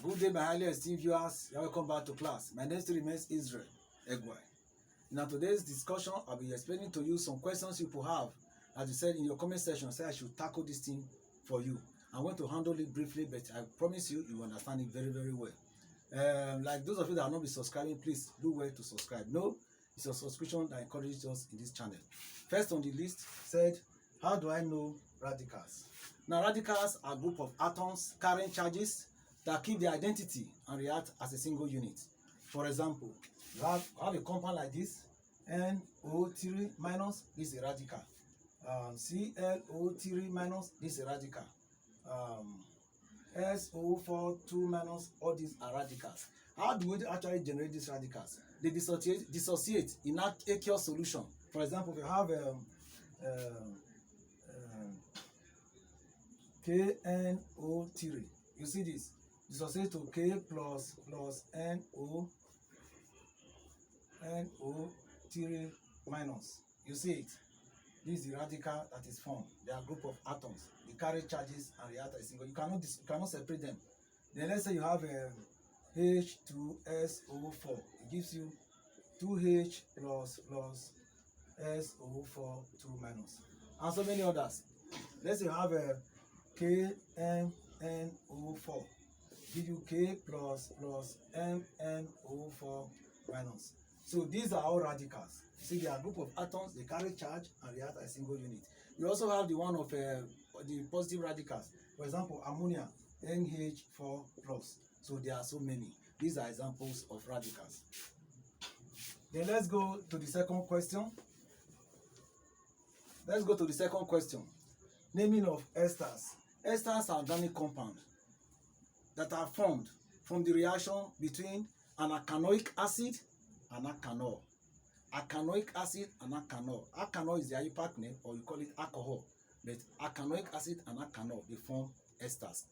Good day, my highly esteemed viewers. You're welcome back to class. My name still remains Esther'S. In today's discussion, I'll be explaining to you some questions you could have. As you said in your comment section, say I should tackle this thing for you. I'm going to handle it briefly, but I promise you, you will understand it very, very well. Like those of you that are not been subscribing, please do well to subscribe. No, it's your subscription that encourages us in this channel. First on the list said, how do I know radicals? Now, radicals are a group of atoms carrying charges that keep their identity and react as a single unit. For example, you have a compound like this, NO3 minus, this is a radical. ClO3 minus, this is a radical. SO4 2 minus, all these are radicals. How do we actually generate these radicals? They dissociate in an aqueous solution. For example, if you have KNO3, you see this, dissociate to K plus NO3 minus. You see it. This is the radical that is formed. They are a group of atoms. They carry charges and react as a single. You cannot separate them. Then let's say you have H2SO4. It gives you 2H plus SO4 2 minus. And so many others. Let's say you have KMNO4. Give you K plus MNO4 minus. So these are all radicals. You see, they are a group of atoms, they carry charge and react as a single unit. You also have the one of the positive radicals. For example, ammonia, NH4 plus. So there are so many. These are examples of radicals. Then let's go to the second question. Naming of esters. Esters are organic compounds that are formed from the reaction between an alkanoic acid and alkanol. Alkanoic acid and alkanol. Alkanol is the IUPAC name, or you call it alcohol. But alkanoic acid and alkanol, they form esters.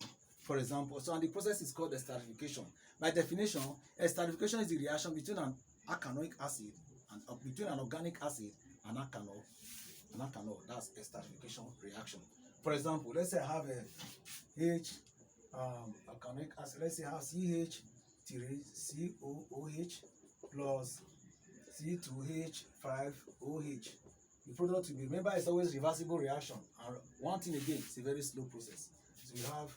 For example, and the process is called esterification. By definition, esterification is the reaction between an alkanoic acid and between an organic acid and alkanol. That's esterification reaction. For example, let's say I have a alkanoic acid. Let's say I have CH3COOH plus C2H5OH. The product will be, remember, it's always reversible reaction. And one thing again, it's a very slow process. So you have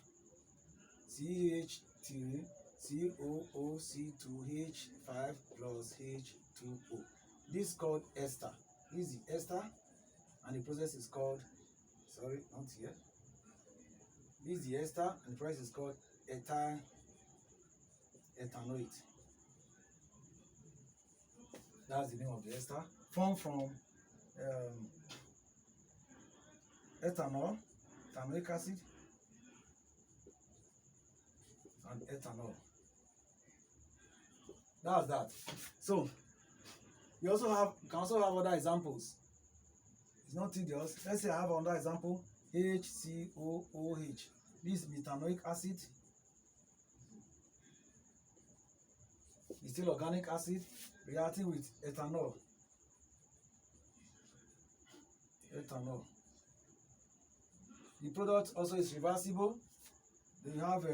CH3COOC2H5 plus H2O. This is called ester. This is the ester, and the process is called, sorry, not here. This is the ester, and the process is called ethanoate. That's the name of the ester. Formed from ethanol, ethanoic acid, and ethanol. That's that. So you can also have other examples. It's not tedious. Let's say I have another example, HCOOH. This is methanoic acid. It's still organic acid reacting with ethanol. The product also is reversible. Then you have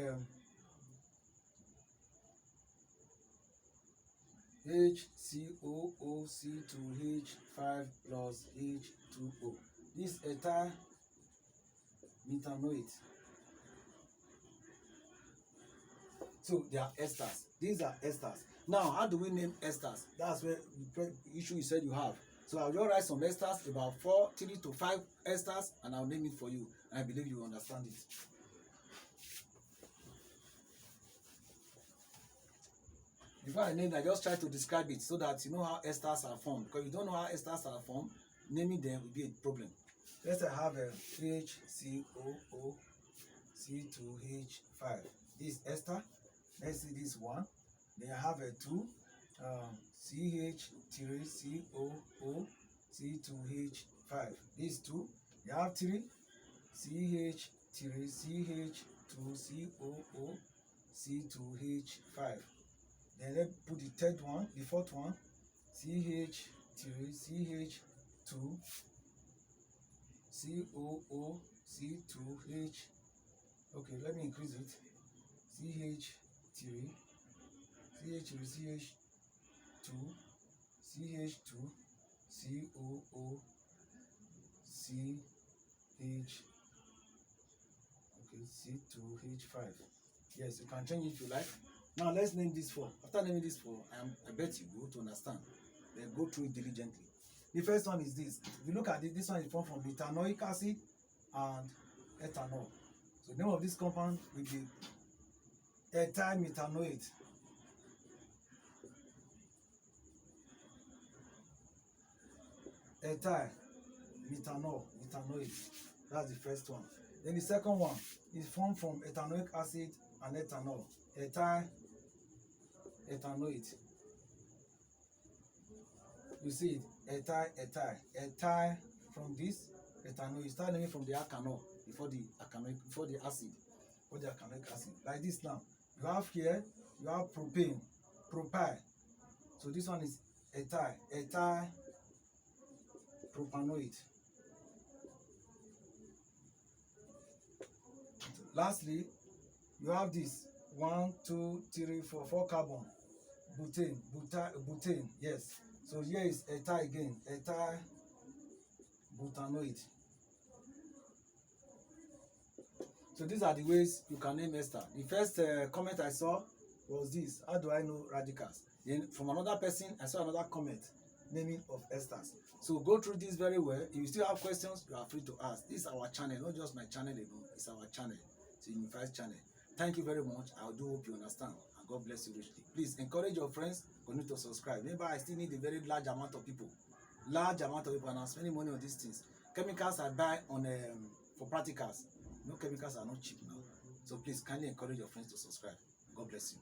HCOOC2H5 plus H2O. This ethyl methanoate. So they are esters. These are esters. Now, how do we name esters? That's where the issue you said you have. So I'll just write some esters, about 3 to 5 esters, and I'll name it for you. I believe you understand it. Before I name it, I just try to describe it so that you know how esters are formed. Because if you don't know how esters are formed, naming them will be a problem. Let's say I have a HCOOC2H5. This is ester. Let's see this one. Then I have a 2 CH3COOC2H5. This 2. You have 3 CH3CH2COOC2H5. Then let's put the third one, the fourth one, CH3CH2COOC2H. Okay, let me increase it. CH 3, CH will CH2, CH2, COO, CH, okay, C2H5. Yes, you can change it if you like. Now let's name this 4. After naming this 4, I bet you go to understand. Then go through it diligently. The first one is this. If you look at it, this one is formed from ethanoic acid and ethanol. So the name of this compound will be ethyl methanoate. Ethyl methanoate. That's the first one. Then the second one is formed from ethanoic acid and ethanol. Ethyl ethanoate. You see it, ethyl from this ethanol. You start naming from the alkanol before the acid, like this. Now you have here, you have propane, propyl. So this one is ethyl propanoate. Lastly, you have this 1, 2, 3, 4 carbon, butane. Yes. So here is ethyl again, ethyl butanoate. So these are the ways you can name Esther. The first comment I saw was this: how do I know radicals? Then from another person, I saw another comment naming of Esther's. So go through this very well. If you still have questions, you are free to ask. This is our channel, not just my channel alone. It's our channel. It's a unified channel. Thank you very much. I do hope you understand. And God bless you richly. Please encourage your friends. Continue to subscribe. Remember, I still need a very large amount of people. And I'm spending money on these things. Chemicals I buy on for practicals. No, chemicals are not cheap now. So please kindly encourage your friends to subscribe. God bless you.